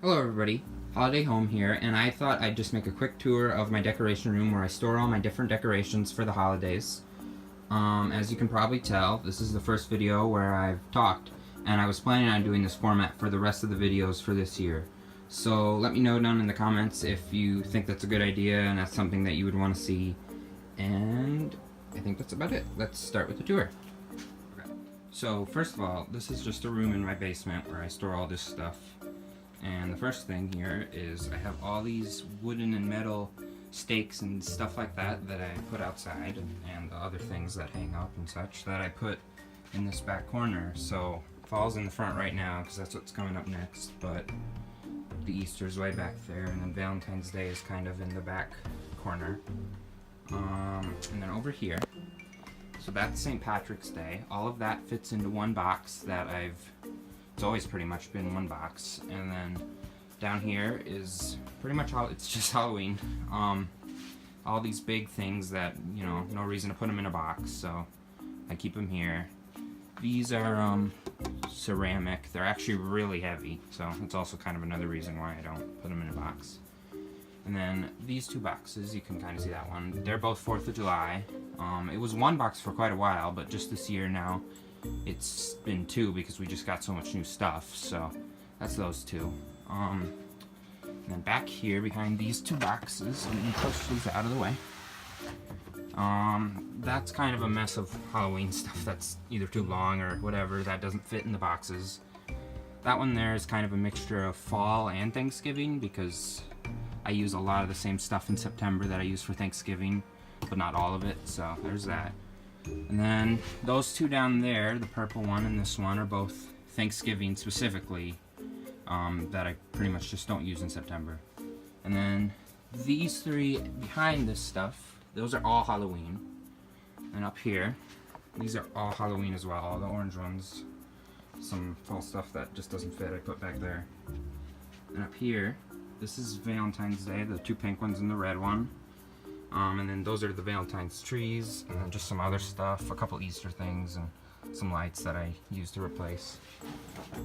Hello everybody, Holiday Home here, and I thought I'd just make a quick tour of my decoration room where I store all my different decorations for the holidays. As you can probably tell, this is the first video where I've talked, and I was planning on doing this format for the rest of the videos for this year. So let me know down in the comments if you think that's a good idea and that's something that you would want to see. And I think that's about it. Let's start with the tour. So first of all, this is just a room in my basement where I store all this stuff. And the first thing here is I have all these wooden and metal stakes and stuff like that that I put outside, and the other things that hang up and such that I put in this back corner. So fall's in the front right now because that's what's coming up next, but the Easter's way back there, and then Valentine's Day is kind of in the back corner. And then over here, so that's St. Patrick's Day. All of that fits into one box that it's always pretty much been one box. And then down here is pretty much it's just Halloween. All these big things that, you know, no reason to put them in a box, so I keep them here. These are ceramic. They're actually really heavy, so it's also kind of another reason why I don't put them in a box. And then these two boxes, you can kind of see that one. They're both 4th of July. It was one box for quite a while, but just this year now, it's been two because we just got so much new stuff. So that's those two. And then back here behind these two boxes, I'm gonna push these out of the way. That's kind of a mess of Halloween stuff that's either too long or whatever that doesn't fit in the boxes. That one there is kind of a mixture of fall and Thanksgiving because I use a lot of the same stuff in September that I use for Thanksgiving, but not all of it, so there's that. And then those two down there, the purple one and this one, are both Thanksgiving specifically, that I pretty much just don't use in September. And then these three behind this stuff, those are all Halloween. And up here, these are all Halloween as well, all the orange ones. Some fall stuff that just doesn't fit I put back there. And up here, this is Valentine's Day, the two pink ones and the red one. And then those are the Valentine's trees, and then just some other stuff, a couple Easter things, and some lights that I use to replace.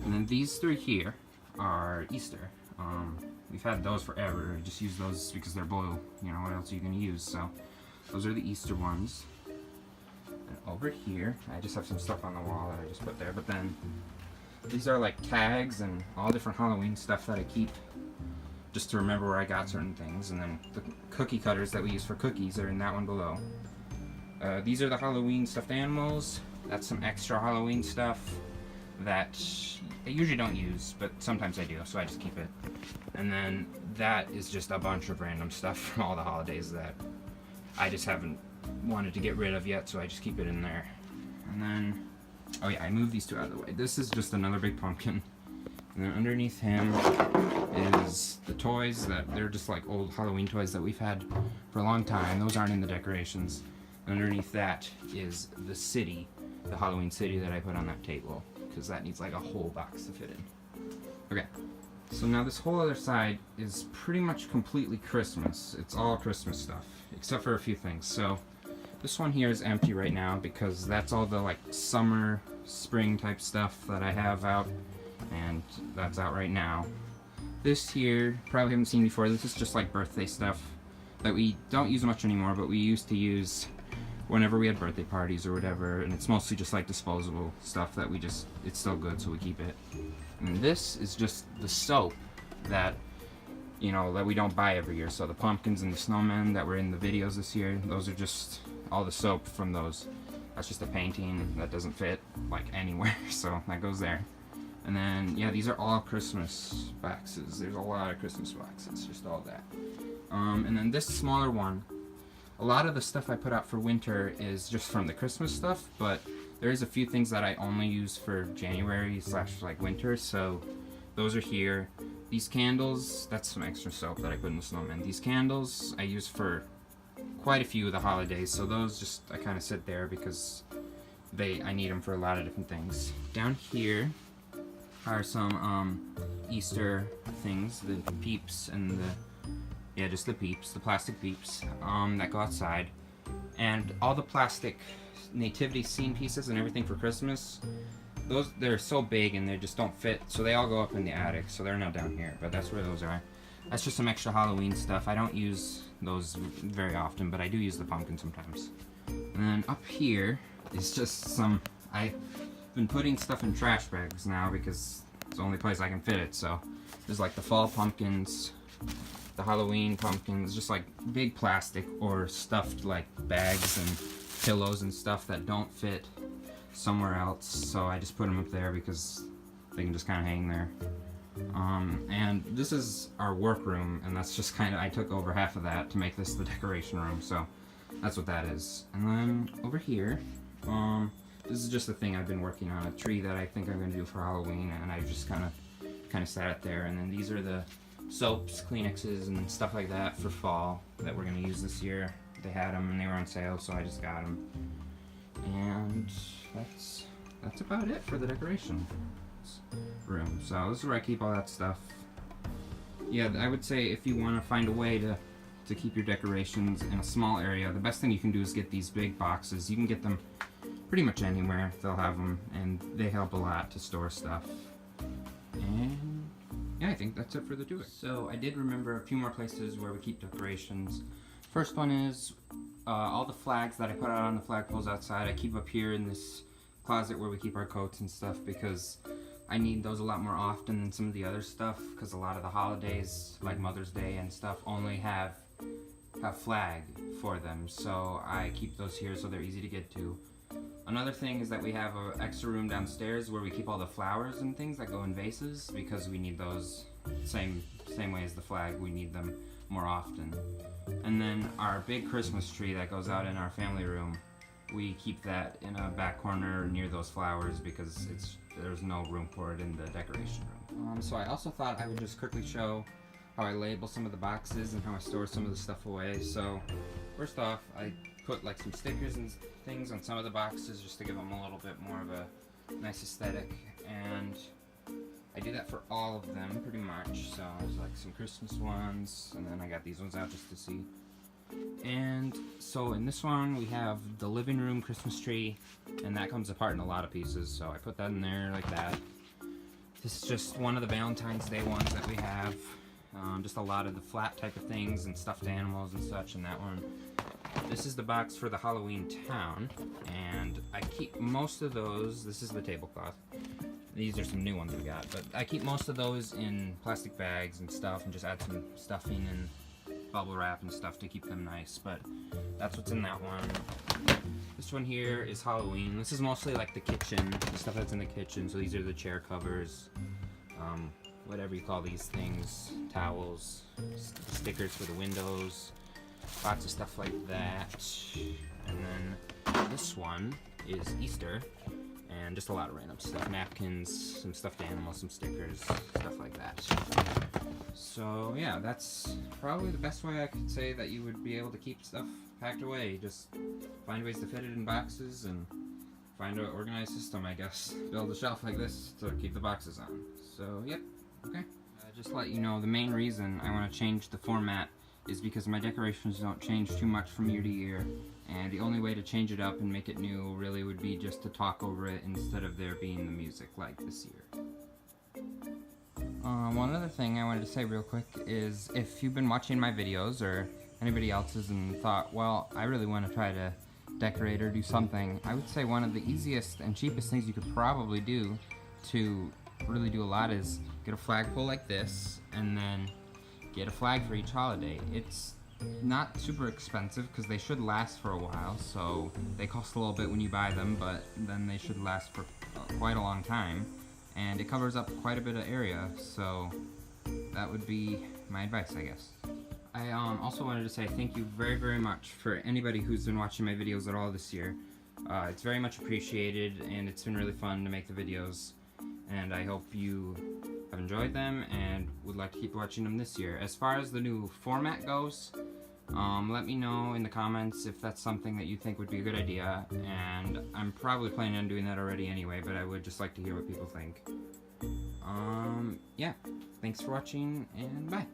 And then these three here are Easter. We've had those forever. I just use those because they're blue. You know, what else are you going to use? So those are the Easter ones. And over here, I just have some stuff on the wall that I just put there. But then these are like tags and all different Halloween stuff that I keep just to remember where I got certain things. And then the cookie cutters that we use for cookies are in that one below. These are the Halloween stuffed animals. That's some extra Halloween stuff that I usually don't use, but sometimes I do, so I just keep it. And then that is just a bunch of random stuff from all the holidays that I just haven't wanted to get rid of yet, so I just keep it in there. And then, oh yeah, I moved these two out of the way. This is just another big pumpkin. And then underneath him is the toys they're just like old Halloween toys that we've had for a long time. Those aren't in the decorations. Underneath that is the city, the Halloween city that I put on that table, because that needs like a whole box to fit in. Okay, so now this whole other side is pretty much completely Christmas. It's all Christmas stuff, except for a few things. So this one here is empty right now because that's all the like summer, spring type stuff that I have out, and that's out right now. This here, probably haven't seen before. This is just like birthday stuff that we don't use much anymore, but we used to use whenever we had birthday parties or whatever, and it's mostly just like disposable stuff that it's still good, so we keep it. And this is just the soap that, you know, that we don't buy every year. So the pumpkins and the snowmen that were in the videos this year, those are just all the soap from those. That's just a painting that doesn't fit like anywhere, so that goes there. And then, yeah, these are all Christmas boxes. There's a lot of Christmas boxes, just all that. And then this smaller one, a lot of the stuff I put out for winter is just from the Christmas stuff, but there is a few things that I only use for January / like winter, so those are here. These candles, that's some extra soap that I put in the snowman. These candles I use for quite a few of the holidays, so those just, I kind of sit there because I need them for a lot of different things. Down here are some Easter things, the peeps and just the peeps, the plastic peeps that go outside. And all the plastic nativity scene pieces and everything for Christmas, they're so big and they just don't fit, so they all go up in the attic, so they're not down here, but that's where those are. That's just some extra Halloween stuff. I don't use those very often, but I do use the pumpkin sometimes. And then up here is just some, I've been putting stuff in trash bags now because it's the only place I can fit it. So there's like the fall pumpkins, the Halloween pumpkins, just like big plastic or stuffed like bags and pillows and stuff that don't fit somewhere else. So I just put them up there because they can just kind of hang there. And this is our workroom, and that's just kind of, I took over half of that to make this the decoration room, so that's what that is. And then over here, this is just a thing I've been working on, a tree that I think I'm going to do for Halloween, and I just kind of sat it there. And then these are the soaps, Kleenexes, and stuff like that for fall that we're going to use this year. They had them and they were on sale, so I just got them. And that's about it for the decoration room. So this is where I keep all that stuff. Yeah, I would say if you want to find a way to keep your decorations in a small area, the best thing you can do is get these big boxes. You can get them pretty much anywhere. They'll have them, and they help a lot to store stuff. And yeah, I think that's it for the do it. So I did remember a few more places where we keep decorations. First one is all the flags that I put out on the flagpoles outside. I keep up here in this closet where we keep our coats and stuff because I need those a lot more often than some of the other stuff, because a lot of the holidays, like Mother's Day and stuff, only have flag for them. So I keep those here so they're easy to get to. Another thing is that we have an extra room downstairs where we keep all the flowers and things that go in vases, because we need those same way as the flag. We need them more often. And then our big Christmas tree that goes out in our family room, we keep that in a back corner near those flowers because there's no room for it in the decoration room. So I also thought I would just quickly show how I label some of the boxes and how I store some of the stuff away. So first off, I put like some stickers and things on some of the boxes just to give them a little bit more of a nice aesthetic, and I do that for all of them pretty much. So there's like some Christmas ones, and then I got these ones out just to see. And so in this one we have the living room Christmas tree, and that comes apart in a lot of pieces, so I put that in there like that. This is just one of the Valentine's Day ones that we have, just a lot of the flat type of things and stuffed animals and such in that one. This is the box for the Halloween town, and I keep most of those. This is the tablecloth. These are some new ones we got, but I keep most of those in plastic bags and stuff, and just add some stuffing and bubble wrap and stuff to keep them nice. But that's what's in that one. This one here is Halloween. This is mostly like the kitchen, the stuff that's in the kitchen. So these are the chair covers, whatever you call these things, towels, stickers for the windows, lots of stuff like that. And then this one is Easter, and just a lot of random stuff, napkins, some stuffed animals, some stickers, stuff like that. So yeah, that's probably the best way I could say that you would be able to keep stuff packed away. Just find ways to fit it in boxes and find an organized system, I guess. Build a shelf like this to keep the boxes on. So yep, okay. Just to let you know, the main reason I want to change the format is because my decorations don't change too much from year to year, and the only way to change it up and make it new really would be just to talk over it instead of there being the music like this year. One other thing I wanted to say real quick is, if you've been watching my videos or anybody else's and thought, well, I really want to try to decorate or do something, I would say one of the easiest and cheapest things you could probably do to really do a lot is get a flagpole like this, and then get a flag for each holiday. It's not super expensive because they should last for a while, so they cost a little bit when you buy them, but then they should last for quite a long time, and it covers up quite a bit of area, so that would be my advice, I guess. I also wanted to say thank you very, very much for anybody who's been watching my videos at all this year. It's very much appreciated, and it's been really fun to make the videos, and I hope you have enjoyed them and would like to keep watching them this year. As far as the new format goes, let me know in the comments if that's something that you think would be a good idea, and I'm probably planning on doing that already anyway, but I would just like to hear what people think. Yeah, thanks for watching, and bye.